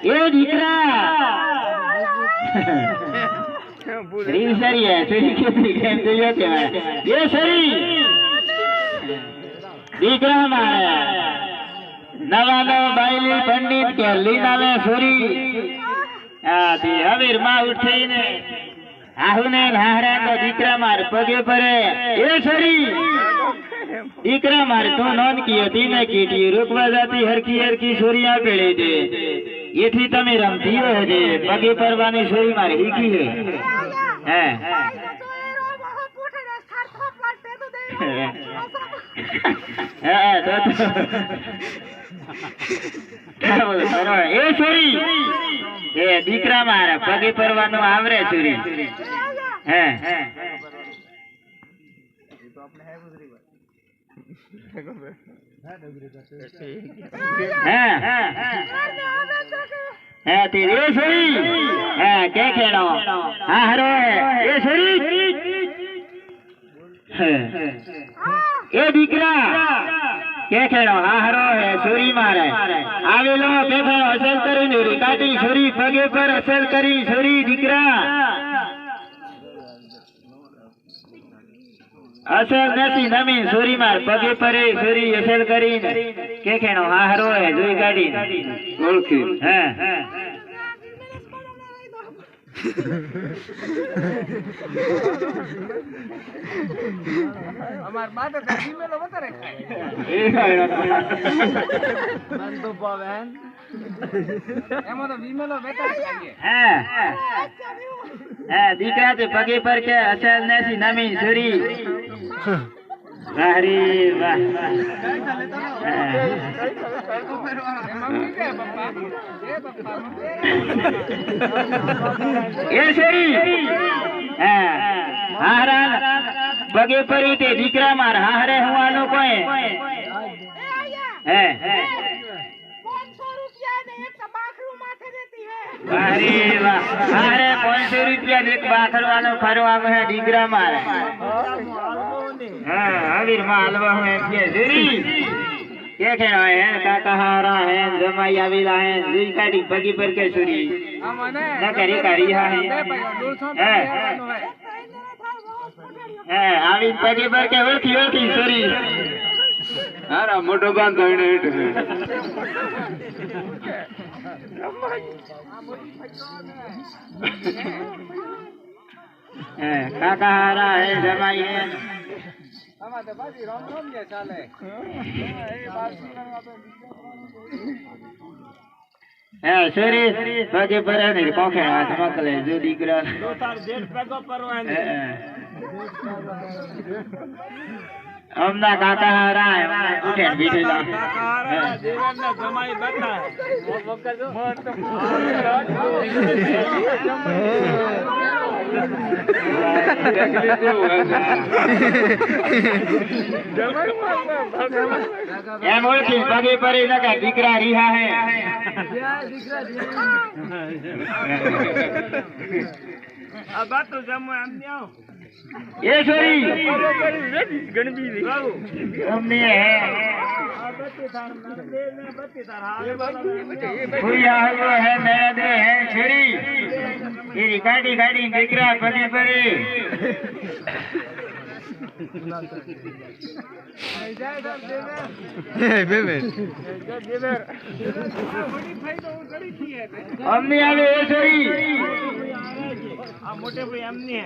એ દીકરા રીલ સરી હે સરી ખેતી કેમ જોઈએ તે એ સરી દીકરા મારે નવાનો બાયલી પંડિત કે લીનાવે સુરી આ તી હવીર માં ઉઠીને આહુને હારા તો દીકરા માર પગે પડે એ સરી દીકરા માર તો નોન કી હતી ને કીટી રોકવા જાતી હરકી હરકી સોરિયા પેળી દે એથી તમે રમતી હો જે પગે પરવાની સોરી માર હીકી હે એ સોરી એ દીકરા મારા પગે પરવાનું આવરે સોરી હે એ દીકરા કે ખેડો હારો હે સુરી મારે આવેલો કે ખેડો અસલ કરીને કાટી સુરી પગે પર અસલ કરી સુરી દીકરા અસલ નથી નમી સુરી માર પગે પરે સુરી અસલ કરીને કે ખેડો હારો હે જોઈ કાઢી ઓળખી હે અમાર બાદ વીમેલો વધારે મન તો પાવેન એમાં તો વીમેલો વધારે ખાઈએ હે દીકરા તે પગે પર કે અસલ નથી નમી સુરી અરે વાહ એ સુરી હારા પગે પરી તે દીકરા માર હારે હુવાનો કોઈ હે 500 રૂપિયા ને એક બાખરું માથે દેતી હે અરે વાહ હારે 500 રૂપિયા એક બાખરવાનો ફરવા હે દીકરા માર હા હવીર માં હલવા હે કે સુરી કે ખેડો હે કાકા હારા હે જમાઈ આવેલા હે જોઈ કાઢી પગી પર કે સુરી ના કરી કરી હા હે આવી પગી પર કે ઓળખી ઓળખી સુરી હારા મોટો બાંધ ધોઈને હેઠ હે કાકા હારા હે જમાઈ હે અમાર તો બાજી રામ રામ ને ચાલે એ બાજી હે સુરી પગે પર ને કોખે હાથ મકલે જો દીકરા તો તાર જેઠ પગો પરવાની અમના કાકા હારા હે ઉઠે બીઠે કાકા હારા દેવના જમાઈ બતા ઓ વખત મત એમ ઓળખી પગે પરી નકા દીકરા રીહા હે આ બાત તો જમો આમ આવ એ છોરી ગણબી અમને હે આ બત્તી થાર નરદે ને બત્તી થાર કોઈ આવો હે મેરા દે હે છોરી એરી ગાડી ગાડી દીકરા પગે પરી અમને આવે એ છોરી આ મોટે ભાઈ એમની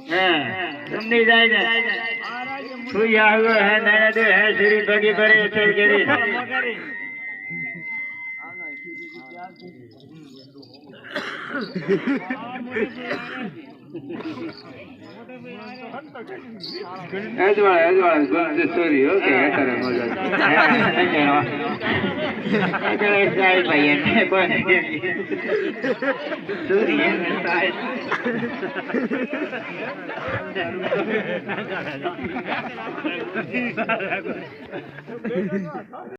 હે અમને જાય છે કોઈ આવો હે મેરા દે હે છોરી પગે પરી ચલ કરી સોરી ઓકે કરે મજા ભાઈ સોરી